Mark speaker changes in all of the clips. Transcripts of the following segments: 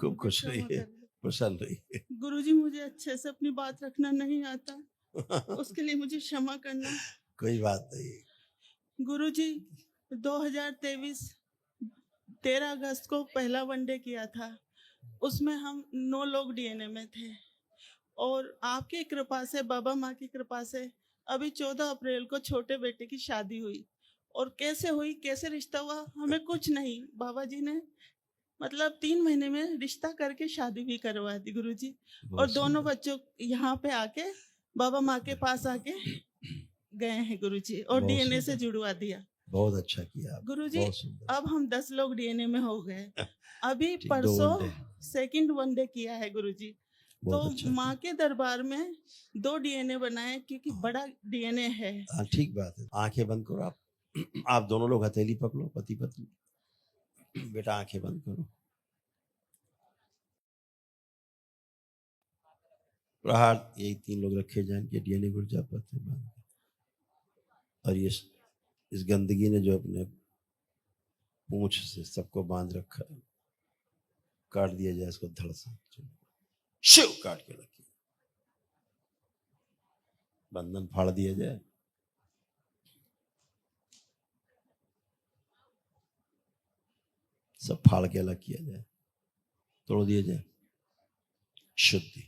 Speaker 1: खूब खुश रहिए, प्रसन्न रहिए।
Speaker 2: गुरुजी, मुझे अच्छे से अपनी बात रखना नहीं आता, उसके लिए मुझे क्षमा करना।
Speaker 1: कोई बात नहीं।
Speaker 2: गुरुजी, 2023 13 अगस्त को पहला वनडे किया था, उसमें हम 9 लोग डीएनए में थे, और आपकी कृपा से, बाबा माँ की कृपा से अभी 14 अप्रैल को छोटे बेटे की शादी हुई। और कैसे हुई, कैसे रिश्ता हुआ, हमें कुछ नहीं, बाबा जी ने मतलब 3 महीने में रिश्ता करके शादी भी करवा दी गुरुजी। और दोनों बच्चों यहाँ पे आके बाबा माँ के पास आके गए हैं गुरुजी, और डीएनए से जुड़वा दिया।
Speaker 1: बहुत अच्छा किया
Speaker 2: गुरुजी। अब हम 10 लोग डीएनए में हो गए। अभी परसों सेकंड वनडे किया है गुरुजी। तो
Speaker 1: अच्छा
Speaker 2: माँ के दरबार में 2 डीएनए बनाए, क्योंकि बड़ा डीएनए है।
Speaker 1: हाँ, ठीक बात है। आंखें बंद करो आप। आप दोनों लोग हथेली पकड़ो, पति पत्नी। बेटा आंखें बंद करो। प्रहार यही 3 लोग रखे जाए, इनके डीएनए गुर्जा पत्ते बांध। और ये इस गंदगी ने जो अपने पूंछ से सबको बांध रखा है, काट दिया जाए इसको धड़ से। शिव काट के रखिए, बंधन फाड़ दिया जाए। सब फाड़ के अलग किया जाए, तोड़ दिया जाए। शुद्धि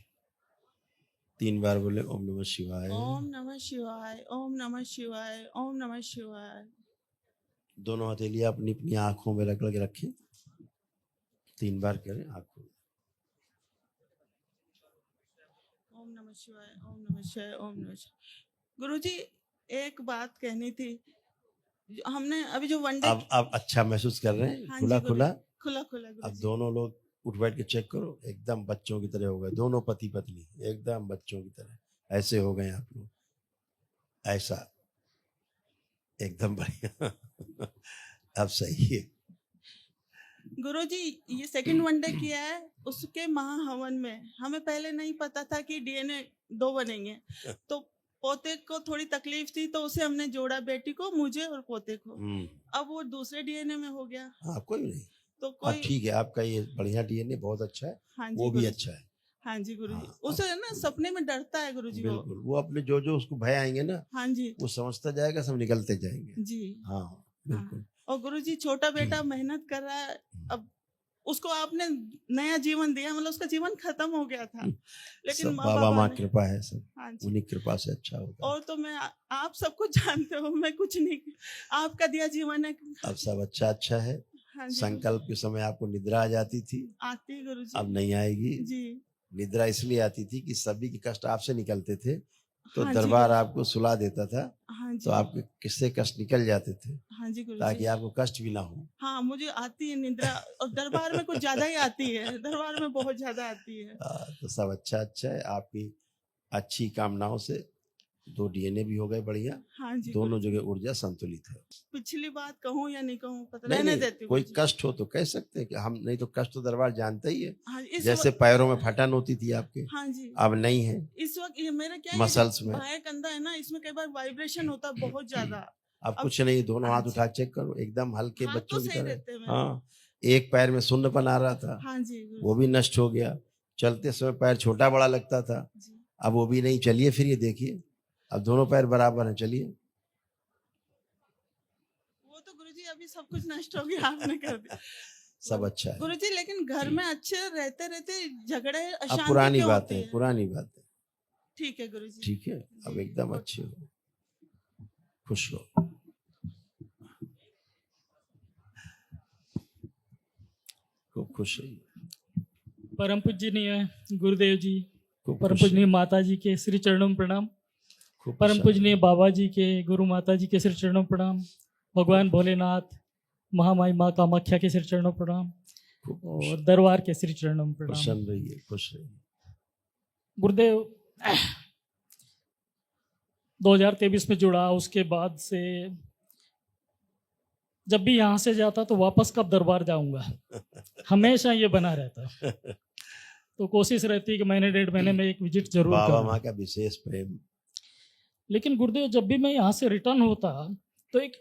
Speaker 1: 3 बार बोले ओम नमः शिवाय,
Speaker 2: ओम नमः शिवाय, ओम नमः शिवाय, ओम नमः शिवाय।
Speaker 1: दोनों हथेलियां अपनी अपनी आंखों में रगड़ के रखें। 3 बार करें आंखों में।
Speaker 2: ओम नमः शिवाय, ओम नमः शिवाय, ओम नमः शिवाय। गुरुजी, एक बात कहनी थी। हमने अभी जो वनडे
Speaker 1: अब अच्छा महसूस कर रहे हैं?
Speaker 2: हाँ
Speaker 1: खुला
Speaker 2: जी,
Speaker 1: खुला
Speaker 2: खुला खुला
Speaker 1: अब दोनों लोग उठ बैठ के चेक करो, एकदम बच्चों की तरह हो गए। दोनों पति पत्नी एकदम बच्चों की तरह ऐसे हो गए आप लोग। ऐसा एकदम बढ़िया। अब सही है
Speaker 2: गुरुजी। ये सेकंड वनडे किया है, उसके महाहवन में हमें पहले नहीं पता था कि डीएनए 2 बनेंगे। तो पोते को थोड़ी तकलीफ थी, तो उसे हमने जोड़ा, बेटी को, मुझे और पोते को। अब वो दूसरे डीएनए में हो गया।
Speaker 1: हाँ, कोई नहीं।
Speaker 2: तो कोई
Speaker 1: ठीक है, आपका ये बढ़िया डीएनए बहुत अच्छा है।
Speaker 2: हाँ जी,
Speaker 1: वो भी अच्छा है।
Speaker 2: हाँ जी गुरुजी। उसे ना सपने में डरता है गुरुजी।
Speaker 1: बिल्कुल, वो अपने जो जो उसको भय आएंगे ना,
Speaker 2: हाँ जी,
Speaker 1: वो समझता जाएगा, सब निकलते जाएंगे
Speaker 2: जी।
Speaker 1: हाँ बिल्कुल।
Speaker 2: और गुरुजी, छोटा बेटा मेहनत कर रहा है। अब उसको आपने नया जीवन दिया, मतलब उसका जीवन खत्म हो गया था, लेकिन
Speaker 1: सब बाबा माँ कृपा है, सब
Speaker 2: हाँ जी,
Speaker 1: उन्हीं कृपा से अच्छा होता है।
Speaker 2: और तो मैं आप सब कुछ जानते हो, मैं कुछ नहीं, आपका दिया जीवन है।
Speaker 1: अब सब अच्छा है।
Speaker 2: हाँ जी,
Speaker 1: संकल्प के समय आपको निद्रा आ जाती थी,
Speaker 2: आती है गुरुजी।
Speaker 1: अब नहीं आएगी
Speaker 2: जी।
Speaker 1: निद्रा इसलिए आती थी कि सभी के कष्ट आपसे निकलते थे, तो
Speaker 2: हाँ
Speaker 1: दरबार आपको सुला देता था।
Speaker 2: हाँ जी,
Speaker 1: तो आपके किससे कष्ट निकल जाते थे।
Speaker 2: हाँ जी गुरुजी,
Speaker 1: ताकि आपको कष्ट भी ना हो।
Speaker 2: हाँ, मुझे आती है निद्रा, और दरबार में कुछ ज्यादा ही आती है, दरबार में बहुत ज्यादा आती है।
Speaker 1: तो सब अच्छा है। आपकी अच्छी कामनाओं से 2 डीएनए भी हो गए बढ़िया।
Speaker 2: हाँ जी,
Speaker 1: दोनों जगह ऊर्जा संतुलित है।
Speaker 2: पिछली बात कहूँ या नहीं कहूँ, पता
Speaker 1: नहीं,
Speaker 2: देती
Speaker 1: कोई कष्ट हो तो कह सकते हैं कि हम, नहीं तो कष्ट तो दरबार जानता ही है।
Speaker 2: हाँ,
Speaker 1: जैसे पैरों में फटन होती थी आपके,
Speaker 2: हाँ जी,
Speaker 1: अब नहीं है।
Speaker 2: इस वक्त ये मेरा क्या
Speaker 1: मसल्स में
Speaker 2: बाएं कंधा है ना, इसमें कई बार वाइब्रेशन होता है बहुत ज्यादा।
Speaker 1: अब कुछ नहीं, दोनों हाथ उठा चेक करो, एकदम हल्के बच्चों की तरह। हाँ, एक पैर में शून्यपन आ रहा था,
Speaker 2: हाँ जी,
Speaker 1: वो भी नष्ट हो गया। चलते समय पैर छोटा बड़ा लगता था, अब वो भी नहीं। चलिए फिर ये देखिए, अब दोनों पैर बराबर हैं। चलिए।
Speaker 2: वो तो गुरुजी अभी सब कुछ नष्ट हो गया, आपने कर दिया।
Speaker 1: सब अच्छा है
Speaker 2: गुरुजी, लेकिन घर में अच्छे रहते रहते झगड़े अशांति
Speaker 1: अब पुरानी
Speaker 2: क्यों
Speaker 1: बात
Speaker 2: होती
Speaker 1: है, पुरानी बात है।
Speaker 2: ठीक है गुरुजी,
Speaker 1: ठीक है, अब एकदम अच्छे हो, खुश रहो। खूब खुश रहिए।
Speaker 3: परम पूजनीय गुरुदेव जी, परम पूजनीय माता जी के श्री चरणों में प्रणाम। परम पूजनीय बाबा जी के, गुरु माता जी के श्री चरणों में प्रणाम। भगवान भोलेनाथ, महामाई माँ कामाख्या के श्री चरणों में प्रणाम, और दरबार के श्री चरणों में प्रणाम।
Speaker 1: प्रसन्न रहिए, खुश रहिए।
Speaker 3: गुरुदेव 2023 में जुड़ा, उसके बाद से जब भी यहाँ से जाता तो वापस कब दरबार जाऊंगा, हमेशा ये बना रहता। तो कोशिश रहती है कि महीने 1.5 महीने में एक विजिट जरूर करूं।
Speaker 1: बाबा माँ का विशेष प्रेम।
Speaker 3: लेकिन गुरुदेव, जब भी मैं यहाँ से रिटर्न होता तो एक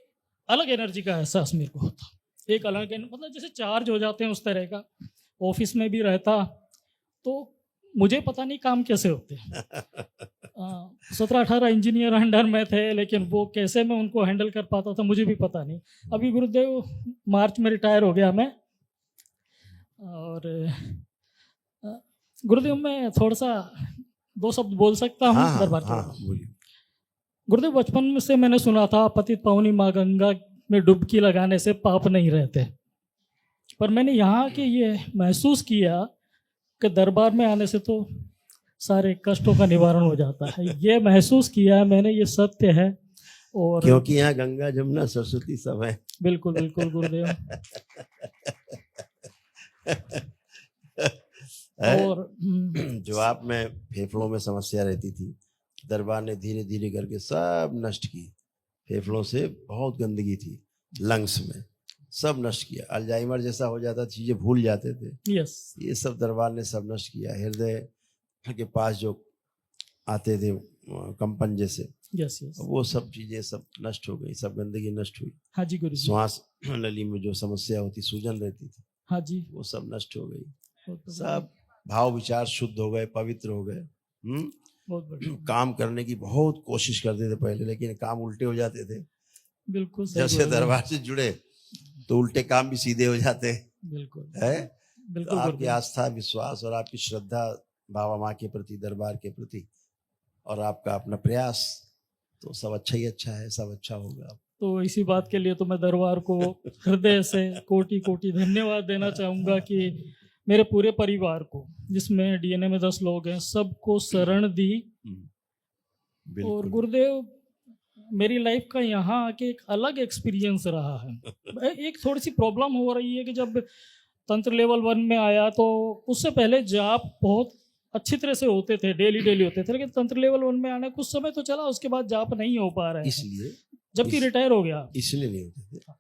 Speaker 3: अलग एनर्जी का एहसास मेरे को होता, एक अलग मतलब जैसे चार्ज हो जाते हैं उस तरह का। ऑफिस में भी रहता तो मुझे पता नहीं काम कैसे होते। 17-18 इंजीनियर अंडर में थे, लेकिन वो कैसे मैं उनको हैंडल कर पाता था मुझे भी पता नहीं। अभी गुरुदेव मार्च में रिटायर हो गया मैं। और गुरुदेव मैं थोड़ा सा 2 शब्द बोल सकता हूँ
Speaker 1: हाँ
Speaker 3: दरबार के
Speaker 1: हाँ
Speaker 3: बारे में?
Speaker 1: बोलिए।
Speaker 3: गुरुदेव बचपन में से मैंने सुना था पतित पावनी माँ गंगा में डुबकी लगाने से पाप नहीं रहते, पर मैंने यहाँ के ये महसूस किया कि दरबार में आने से तो सारे कष्टों का निवारण हो जाता है। ये महसूस किया है मैंने, ये सत्य है। और
Speaker 1: क्योंकि यहाँ गंगा जमुना सरस्वती सब है।
Speaker 3: बिल्कुल बिल्कुल गुरुदेव।
Speaker 1: है?
Speaker 3: और
Speaker 1: जो आप में फेफड़ों में समस्या रहती थी, दरबार ने धीरे धीरे करके सब नष्ट की। फेफड़ों से बहुत गंदगी थी, लंग्स में सब नष्ट किया। अल्जाइमर जैसा हो जाता, चीजें भूल जाते थे,
Speaker 3: यस,
Speaker 1: ये सब दरबार ने सब नष्ट किया। हृदय के पास जो आते थे कंपन जैसे,
Speaker 3: यस यस,
Speaker 1: वो सब चीजें सब नष्ट हो गई, सब गंदगी नष्ट हुई।
Speaker 3: हाँ जी गुरु जी,
Speaker 1: श्वास नली में जो समस्या होती, सूजन रहती थी,
Speaker 3: हाँ जी,
Speaker 1: वो सब नष्ट हो गई।
Speaker 3: बहुत बढ़िया,
Speaker 1: सब भाव विचार शुद्ध हो गए, पवित्र हो गए।
Speaker 3: बहुत बढ़िया,
Speaker 1: काम करने की बहुत कोशिश करते थे पहले, लेकिन काम उल्टे हो जाते थे।
Speaker 3: बिल्कुल सही
Speaker 1: जब से
Speaker 3: गुरुदेव,
Speaker 1: दरबार से जुड़े तो उल्टे काम भी सीधे हो जाते हैं।
Speaker 3: बिल्कुल
Speaker 1: है तो
Speaker 3: बिल्कुल
Speaker 1: आपकी
Speaker 3: गुरुदेव,
Speaker 1: आस्था, विश्वास और आपकी श्रद्धा बाबा माँ के प्रति, दरबार के प्रति, और आपका अपना प्रयास, तो सब अच्छा ही अच्छा है, सब अच्छा होगा।
Speaker 3: तो इसी बात के लिए तो मैं दरबार को हृदय से कोटि कोटि धन्यवाद देना चाहूँगा कि मेरे पूरे परिवार को, जिसमें डीएनए में 10 लोग हैं, सबको शरण दी। और
Speaker 1: बिल्कुल।
Speaker 3: गुरुदेव मेरी लाइफ का यहाँ आके एक अलग एक्सपीरियंस रहा है। एक थोड़ी सी प्रॉब्लम हो रही है कि जब तंत्र लेवल 1 में आया तो उससे पहले जाप बहुत अच्छी तरह से होते थे, डेली होते थे, लेकिन तंत्र लेवल 1 में आने कुछ समय तो चला, उसके बाद जाप नहीं हो पा रहे हैं,
Speaker 1: इसलिए
Speaker 3: जबकि रिटायर हो गया।
Speaker 1: इसलिए नहीं होते थे,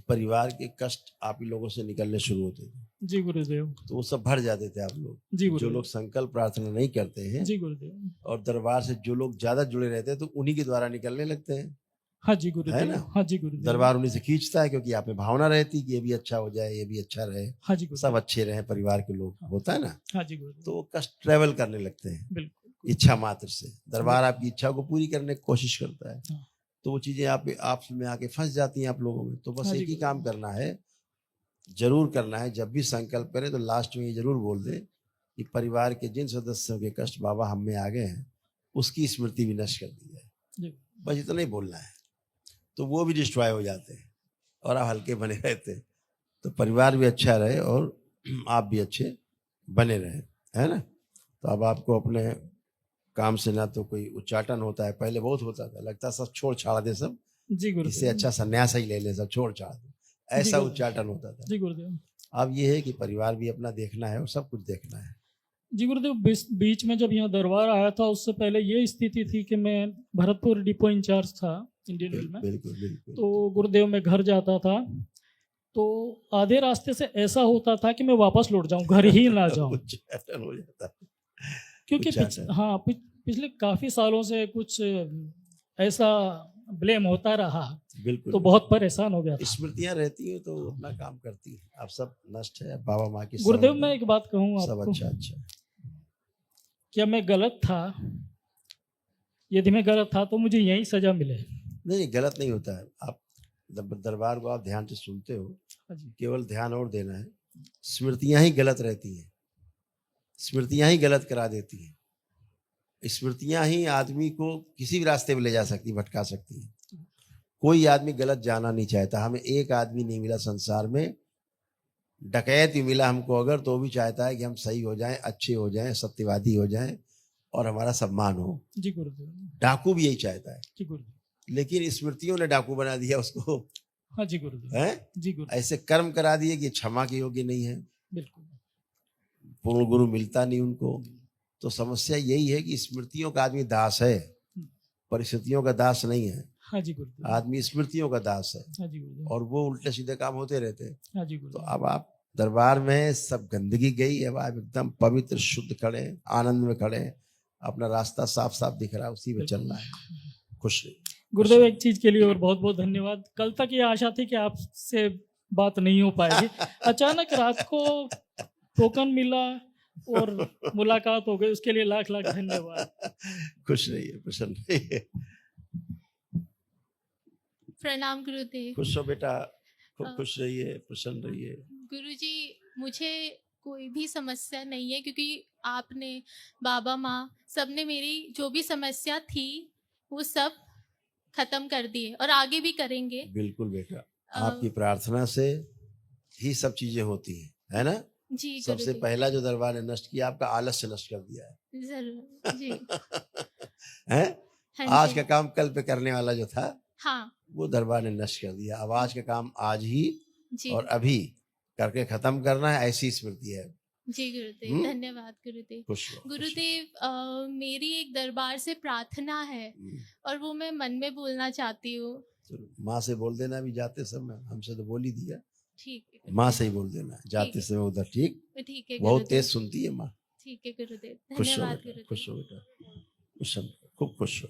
Speaker 1: परिवार के कष्ट आप ही लोगों से निकलने शुरू होते थे।
Speaker 3: जी गुरुदेव,
Speaker 1: तो वो सब भर जाते थे आप लोग।
Speaker 3: जी
Speaker 1: जो
Speaker 3: गुरुदेव,
Speaker 1: लोग संकल्प प्रार्थना नहीं करते हैं,
Speaker 3: जी गुरुदेव,
Speaker 1: और दरबार से जो लोग ज्यादा जुड़े रहते हैं, तो उन्हीं के द्वारा निकलने लगते हैं।
Speaker 3: हाँ जी
Speaker 1: है
Speaker 3: गुरुदेव,
Speaker 1: ना?
Speaker 3: हाँ जी गुरुदेव,
Speaker 1: दरबार उन्हीं से खींचता है, क्योंकि आप में भावना रहती कि ये भी अच्छा हो जाए, ये भी अच्छा रहे,
Speaker 3: हाँ जी
Speaker 1: सब
Speaker 3: गुरुदेव,
Speaker 1: अच्छे रहे, परिवार के लोग, होता है ना।
Speaker 3: हाँ जी गुरुदेव,
Speaker 1: तो वो कष्ट ट्रेवल करने लगते हैं
Speaker 3: बिल्कुल,
Speaker 1: इच्छा मात्र से। दरबार आपकी इच्छा को पूरी करने की कोशिश करता है,
Speaker 3: हाँ।
Speaker 1: तो वो चीजें आप में आके फंस जाती हैं आप लोगों में। तो बस
Speaker 3: हाँ जी
Speaker 1: एक ही
Speaker 3: गुरुदेव।
Speaker 1: काम करना है, जरूर करना है। जब भी संकल्प करें तो लास्ट में ये जरूर बोल दें कि परिवार के जिन सदस्यों के कष्ट बाबा हम में आ गए हैं, उसकी स्मृति भी नष्ट कर दी जाए।
Speaker 3: जी,
Speaker 1: बस इतना ही बोलना है, तो वो भी डिस्ट्रॉय हो जाते हैं और आप हल्के बने रहते हैं। तो परिवार भी अच्छा रहे और आप भी अच्छे बने रहे, है ना। तो अब आपको अपने काम से ना तो कोई उच्चाटन होता है, पहले बहुत होता था, लगता सब छोड़ छाड़ दे सब,
Speaker 3: जी गुरुदेव,
Speaker 1: इससे अच्छा संन्यास ही ले ले, सब छोड़ छाड़ दे, ऐसा
Speaker 3: गुरुदेव।
Speaker 1: उच्चाटन होता था।
Speaker 3: जी गुरुदेव,
Speaker 1: अब ये है कि परिवार भी अपना देखना है और सब कुछ देखना है।
Speaker 3: जी गुरुदेव, बीच में जब यहाँ दरबार आया था उससे पहले ये स्थिति थी कि मैं भरतपुर डिपो इंचार्ज था इंडियन रेल में।
Speaker 1: बिल्कुल बिल्कुल।
Speaker 3: तो गुरुदेव मैं घर जाता था तो आधे रास्ते से ऐसा होता था कि मैं वापस लौट जाऊं, घर ही ना जाऊं,
Speaker 1: उच्चाटन हो जाता है।
Speaker 3: क्योंकि
Speaker 1: उच्चाटन।
Speaker 3: पिछले काफी सालों से कुछ ऐसा ब्लेम होता रहा,
Speaker 1: बिल्कुल।
Speaker 3: तो बहुत परेशान हो गया था।
Speaker 1: स्मृतियां रहती हैं तो अपना काम करती है। आप सब नष्ट है, बाबा माँ की
Speaker 3: गुरुदेव
Speaker 1: शरण
Speaker 3: मैं
Speaker 1: में,
Speaker 3: एक बात कहूँ
Speaker 1: सब
Speaker 3: आपको,
Speaker 1: अच्छा अच्छा।
Speaker 3: क्या मैं गलत था? यदि मैं गलत था तो मुझे यही सजा मिले।
Speaker 1: नहीं, गलत नहीं होता है। आप दरबार को आप ध्यान से सुनते हो,
Speaker 3: हाँ जी,
Speaker 1: केवल ध्यान और देना है। स्मृतियां ही गलत रहती हैं, स्मृतियां ही गलत करा देती हैं। स्मृतियां ही आदमी को किसी भी रास्ते पे ले जा सकती, भटका सकती हैं। कोई आदमी गलत जाना नहीं चाहता। हमें एक आदमी नहीं मिला संसार में, डकैत भी मिला हमको अगर, तो भी चाहता है कि हम सही हो जाएं, अच्छे हो जाएं, सत्यवादी हो जाएं और हमारा सम्मान हो।
Speaker 3: जी गुरुदेव,
Speaker 1: डाकू भी यही चाहता है,
Speaker 3: जी गुरुदेव,
Speaker 1: लेकिन स्मृतियों ने डाकू बना दिया उसको।
Speaker 3: हाँ जी गुरुदेव,
Speaker 1: है
Speaker 3: जी गुरुदेव,
Speaker 1: ऐसे कर्म करा दिए कि क्षमा के योग्य नहीं है,
Speaker 3: बिल्कुल,
Speaker 1: पूर्ण गुरु मिलता नहीं उनको। तो समस्या यही है कि स्मृतियों का आदमी दास है, परिस्थितियों का दास नहीं है।
Speaker 3: हाँ जी गुरुदेव,
Speaker 1: आदमी स्मृतियों का दास है,
Speaker 3: हाँ जी गुरुदेव,
Speaker 1: और वो उल्टे सीधे काम होते रहते हैं।
Speaker 3: हाँ जी
Speaker 1: तो
Speaker 3: गुरुदेव,
Speaker 1: अब आप दरबार में सब गंदगी गई, अब आप एकदम पवित्र शुद्ध खड़े, आनंद में खड़े, अपना रास्ता साफ साफ दिख रहा है, उसी में चलना है। खुश रहिए।
Speaker 3: गुरुदेव एक चीज के लिए और बहुत बहुत धन्यवाद। कल तक ये आशा थी कि आपसे बात नहीं हो पाएगी, अचानक रात को टोकन मिला और मुलाकात हो गई, उसके लिए लाख लाख धन्यवाद।
Speaker 1: खुश रहिए, प्रसन्न रहिए।
Speaker 4: प्रणाम गुरुदेव।
Speaker 1: खुश हो बेटा, खूब खुश रहिए, प्रसन्न रहिए।
Speaker 4: गुरुजी, मुझे कोई भी समस्या नहीं है, क्योंकि आपने, बाबा माँ, सबने मेरी जो भी समस्या थी वो सब खत्म कर दी है और आगे भी करेंगे।
Speaker 1: बिल्कुल बेटा, आपकी प्रार्थना से ही सब चीजें होती हैं, है ना?
Speaker 4: जी
Speaker 1: सबसे
Speaker 4: गुरुदेव।
Speaker 1: पहला जो दरबार ने नष्ट किया, आपका आलस्य नष्ट कर दिया है।
Speaker 4: जरूर जी।
Speaker 1: हैं?
Speaker 4: हाँ
Speaker 1: आज
Speaker 4: जी।
Speaker 1: का काम कल पे करने वाला जो था,
Speaker 4: हाँ
Speaker 1: वो दरबार ने नष्ट कर दिया। अब आज का काम आज ही
Speaker 4: जी।
Speaker 1: और अभी करके खत्म करना है, ऐसी स्मृति है।
Speaker 4: जी गुरुदेव, धन्यवाद गुरुदेव।
Speaker 1: खुश रहो, खुश
Speaker 4: गुरुदेव, मेरी एक दरबार से प्रार्थना है
Speaker 1: रहो।
Speaker 4: और वो मैं मन में बोलना चाहती हूँ।
Speaker 1: चलो, माँ से बोल देना भी जाते समय, हमसे तो बोल ही दिया।
Speaker 4: ठीक है
Speaker 1: माँ से ही बोल देना जाते
Speaker 4: ठीक है।
Speaker 1: समय उधर, ठीक?
Speaker 4: ठीक है
Speaker 1: बहुत
Speaker 4: गुरुदेव।
Speaker 1: तेज सुनती है माँ।
Speaker 4: ठीक है गुरुदेव,
Speaker 1: खुश हो
Speaker 4: धन्यवाद
Speaker 1: बेटा,
Speaker 4: गुरुदेव।
Speaker 1: खुश हो बेटा, खुश हो, खूब खुश हो।